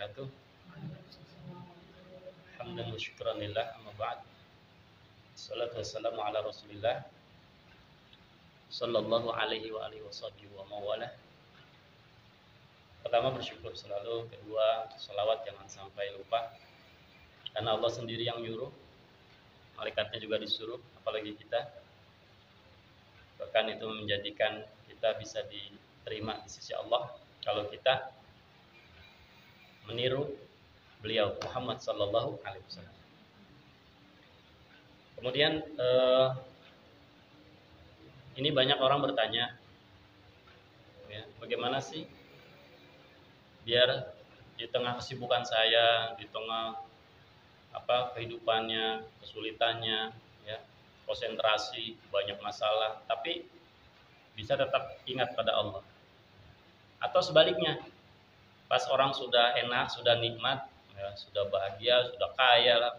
wabarakatuh. Hamdan wa syukran lillah, amma ba'd. Salatu wassalamu ala Rasulillah sallallahu alaihi wa alihi washabihi wa mawalah. Pertama bersyukur selalu, kedua salawat jangan sampai lupa. Karena Allah sendiri yang nyuruh, malaikatnya juga disuruh, apalagi kita. Bahkan itu menjadikan kita bisa diterima di sisi Allah kalau kita meniru beliau Muhammad sallallahu alaihi wasallam. Kemudian ini banyak orang bertanya, ya, bagaimana sih biar di tengah kesibukan saya, di tengah kehidupannya, kesulitannya, ya, konsentrasi, banyak masalah, tapi bisa tetap ingat pada Allah. Atau sebaliknya, pas orang sudah enak, sudah nikmat, ya, sudah bahagia, sudah kaya lah,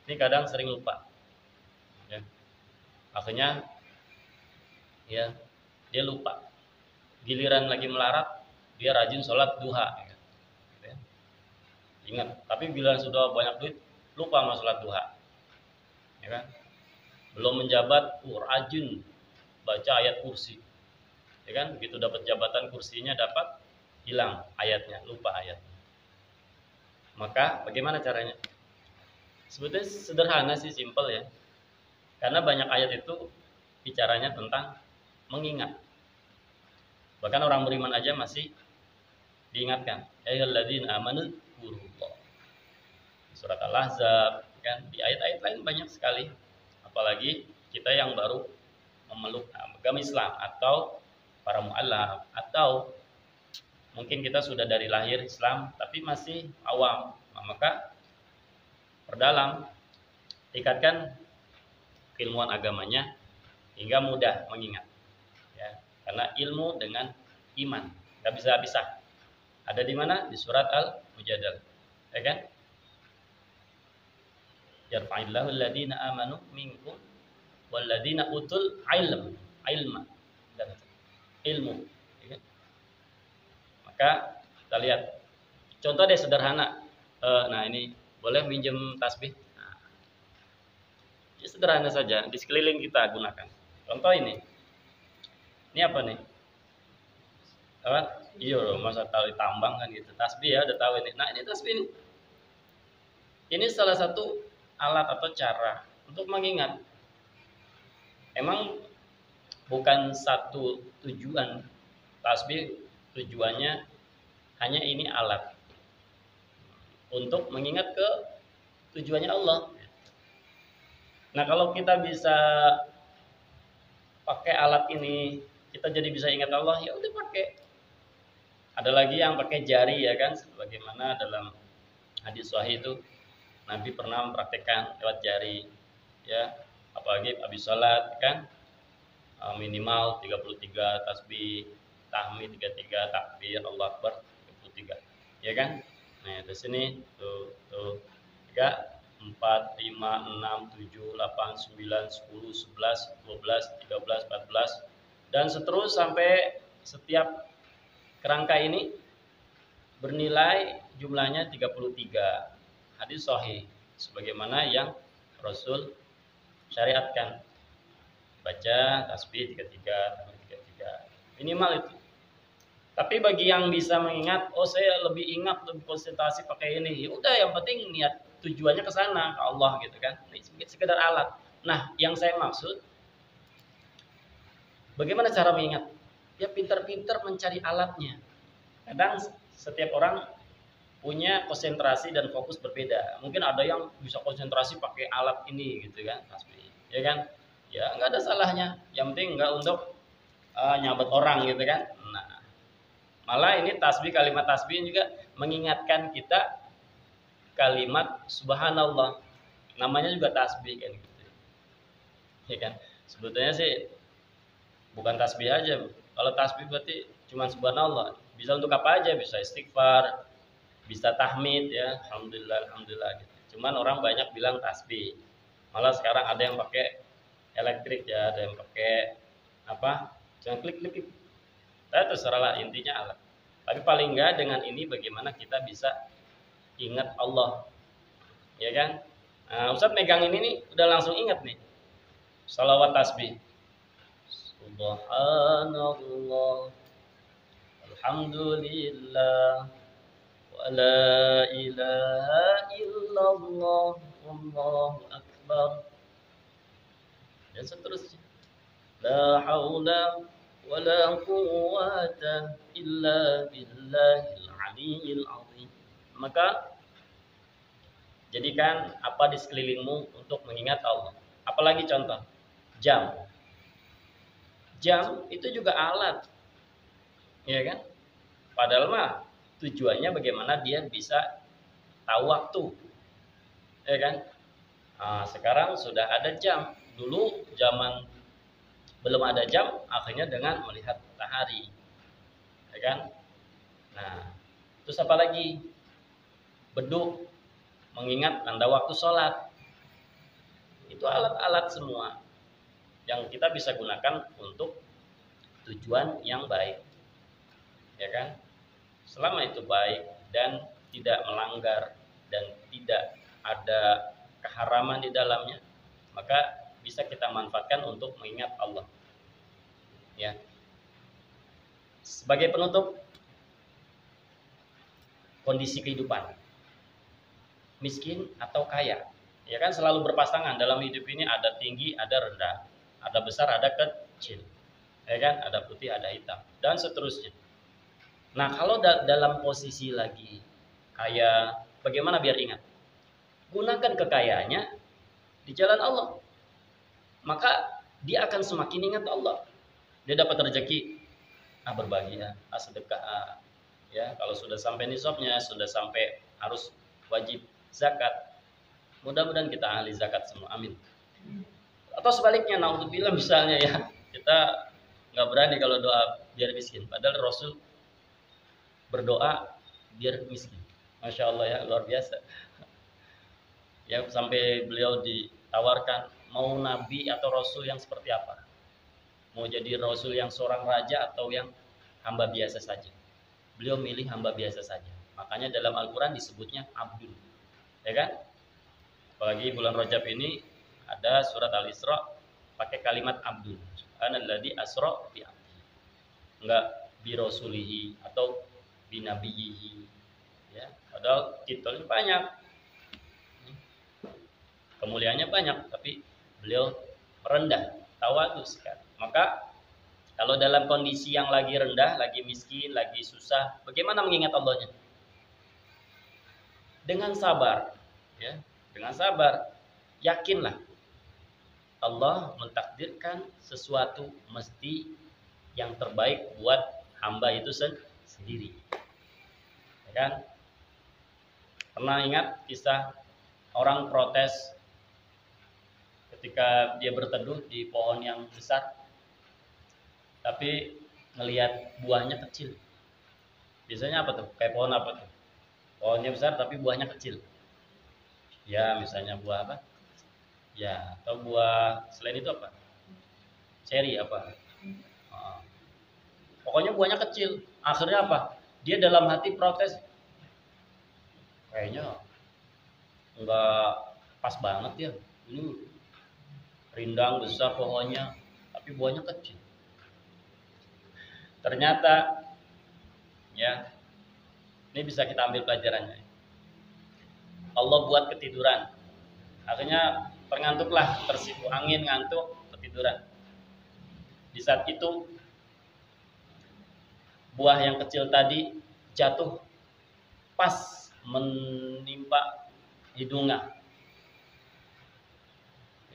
ini kadang sering lupa, ya. Akhirnya ya dia lupa, giliran lagi melarat dia rajin sholat duha, ya. Ingat, tapi bila sudah banyak duit lupa sama sholat duha, ya kan? Belum menjabat rajin baca ayat kursi, ya kan? Begitu dapat jabatan kursinya dapat, hilang ayatnya, lupa ayatnya. Maka bagaimana caranya? Sebetulnya sederhana sih, simpel ya. Karena banyak ayat itu bicaranya tentang mengingat. Bahkan orang beriman aja masih diingatkan. Ya ayyuhalladzina amanu dzkurullah. Surat Al-Ahzab, kan? Di ayat-ayat lain banyak sekali. Apalagi kita yang baru memeluk agama Islam, atau para mu'allaf, atau mungkin kita sudah dari lahir Islam tapi masih awam, maka perdalam, tingkatkan keilmuan agamanya hingga mudah mengingat, ya. Karena ilmu dengan iman nggak bisa pisah. Ada di mana? Di surat Al-Mujadalah, ya kan? Yarfa'illahu alladhina amanu minkum walladhina utul ilma dan ilmu. Maka kita lihat contoh deh sederhana. Nah ini boleh minjem tasbih. Nah, ya sederhana saja, di sekeliling kita gunakan. Contoh ini apa nih? Apa? Iya, masa tahu tambang kan gitu. Tasbih ya, udah tahu ini. Nah ini tasbih ini. Ini salah satu alat atau cara untuk mengingat. Emang bukan satu tujuan tasbih. Tujuannya hanya ini alat untuk mengingat ke tujuannya Allah. Nah kalau kita bisa pakai alat ini, kita jadi bisa ingat Allah, ya udah pakai. Ada lagi yang pakai jari, ya kan, sebagaimana dalam hadis sahih itu Nabi pernah mempraktekkan lewat jari, ya. Apalagi habis sholat, kan, minimal 33 tasbih, tahmid 33, takbir, Allah Akbar 33, ya kan? Nah, di sini tuh 3, 4, 5, 6, 7, 8, 9, 10, 11, 12, 13, 14 dan seterusnya sampai setiap kerangka ini bernilai jumlahnya 33. Hadis sahih sebagaimana yang Rasul syariatkan. Baca tasbih 33, tahmid 33. Minimal itu. Tapi bagi yang bisa mengingat, oh saya lebih ingat, lebih konsentrasi pakai ini, ya udah, yang penting niat tujuannya ke sana, ke Allah gitu kan. Ini sekedar alat. Nah, yang saya maksud, bagaimana cara mengingat? Ya pintar-pintar mencari alatnya. Kadang setiap orang punya konsentrasi dan fokus berbeda. Mungkin ada yang bisa konsentrasi pakai alat ini gitu kan, tasbih, ya kan? Ya nggak ada salahnya. Yang penting nggak untuk nyabet orang gitu kan. Nah, malah ini tasbih, kalimat tasbih juga mengingatkan kita kalimat subhanallah. Namanya juga tasbih kan gitu. Ya kan? Sebetulnya sih bukan tasbih aja. Kalau tasbih berarti cuma subhanallah. Bisa untuk apa aja? Bisa istighfar, bisa tahmid, ya. Alhamdulillah, alhamdulillah gitu. Cuman orang banyak bilang tasbih. Malah sekarang ada yang pakai elektrik, ya, ada yang pakai jangan klik-klik. Terserah lah, intinya alat. Tapi paling enggak dengan ini bagaimana kita bisa ingat Allah, ya kan? Nah, Ustaz megang ini nih udah langsung ingat nih. Salawat tasbih. Subhanallah, alhamdulillah, wa la ilaha illallah, wallahu akbar, dan seterusnya. La haula wa la quwwata illa billahil aliyyil azim. Maka jadikan apa di sekelilingmu untuk mengingat Allah. Apalagi contoh, jam. Jam itu juga alat, ya kan? Padahal mah tujuannya bagaimana dia bisa tahu waktu, ya kan? Nah, sekarang sudah ada jam. Dulu zaman belum ada jam, akhirnya dengan melihat matahari, ya kan? Nah, terus apa lagi? Beduk, mengingat tanda waktu sholat. Itu alat-alat semua yang kita bisa gunakan untuk tujuan yang baik, ya kan? Selama itu baik dan tidak melanggar dan tidak ada keharaman di dalamnya, maka bisa kita manfaatkan untuk mengingat Allah, ya. Sebagai penutup, kondisi kehidupan, miskin atau kaya, ya kan selalu berpasangan dalam hidup ini, ada tinggi, ada rendah, ada besar, ada kecil, ya kan, ada putih, ada hitam, dan seterusnya. Nah, kalau dalam posisi lagi kaya, bagaimana biar ingat? Gunakan kekayaannya di jalan Allah, maka dia akan semakin ingat Allah. Dia dapat rezeki, berbagi, sedekah, ya. Kalau sudah sampai nisabnya, sudah sampai harus wajib zakat, mudah-mudahan kita ahli zakat semua, amin. Atau sebaliknya, naudzubillah misalnya ya, kita nggak berani kalau doa biar miskin, padahal Rasul berdoa biar miskin. Masya Allah ya, luar biasa. Ya, sampai beliau ditawarkan mau nabi atau rasul yang seperti apa, mau jadi rasul yang seorang raja atau yang hamba biasa saja. Beliau milih hamba biasa saja, makanya dalam Al-Quran disebutnya Abdul, ya kan? Apalagi bulan Rajab ini ada surat Al-Isra pakai kalimat Abdul, subhanalladzi asra bi abdi, enggak bi rasulihi atau bi nabiyhi, ya. Padahal titelnya banyak, kemuliaannya banyak, tapi beliau rendah, tawadhu sekali. Maka kalau dalam kondisi yang lagi rendah, lagi miskin, lagi susah, bagaimana mengingat Allahnya? Dengan sabar, ya, dengan sabar. Yakinlah Allah mentakdirkan sesuatu mesti yang terbaik buat hamba itu sendiri, ya kan? Pernah ingat kisah orang protes ketika dia berteduh di pohon yang besar, tapi ngelihat buahnya kecil. Biasanya apa tuh? Kayak pohon apa tuh? Pohonnya besar tapi buahnya kecil. Ya, misalnya buah apa? Ya, atau buah selain itu apa? Ceri apa? Pokoknya buahnya kecil. Akhirnya apa? Dia dalam hati protes. Kayaknya nggak pas banget ya. Ini rindang besar pohonnya, tapi buahnya kecil. Ternyata, ya, ini bisa kita ambil pelajarannya. Allah buat ketiduran, akhirnya terngantuklah, tersipu angin, ngantuk, ketiduran. Di saat itu buah yang kecil tadi jatuh pas menimpa hidungnya,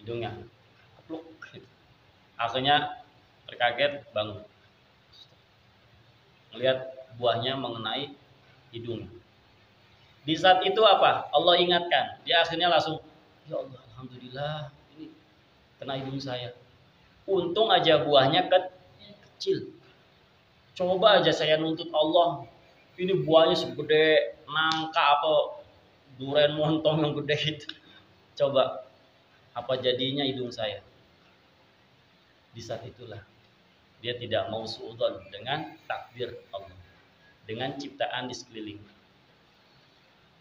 kepluk. Akhirnya terkaget, bangun, melihat buahnya mengenai hidung. Di saat itu apa? Allah ingatkan. Dia akhirnya langsung, ya Allah, alhamdulillah, ini kena hidung saya. Untung aja buahnya kecil. Coba aja saya nuntut Allah, ini buahnya segede nangka apa durian montong yang gede itu. Coba apa jadinya hidung saya? Di saat itulah dia tidak mau suudzon dengan takdir Allah, dengan ciptaan di sekeliling.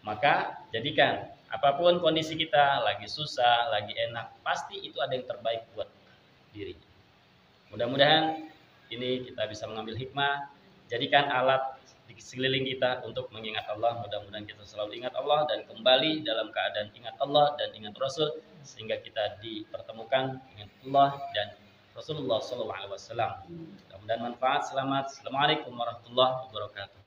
Maka jadikan apapun kondisi kita, lagi susah, lagi enak, pasti itu ada yang terbaik buat diri. Mudah-mudahan ini kita bisa mengambil hikmah, jadikan alat di sekeliling kita untuk mengingat Allah. Mudah-mudahan kita selalu ingat Allah dan kembali dalam keadaan ingat Allah dan ingat Rasul, sehingga kita dipertemukan dengan Allah dan Rasulullah SAW. Mudah-mudahan manfaat. Selamat. Assalamualaikum warahmatullahi wabarakatuh.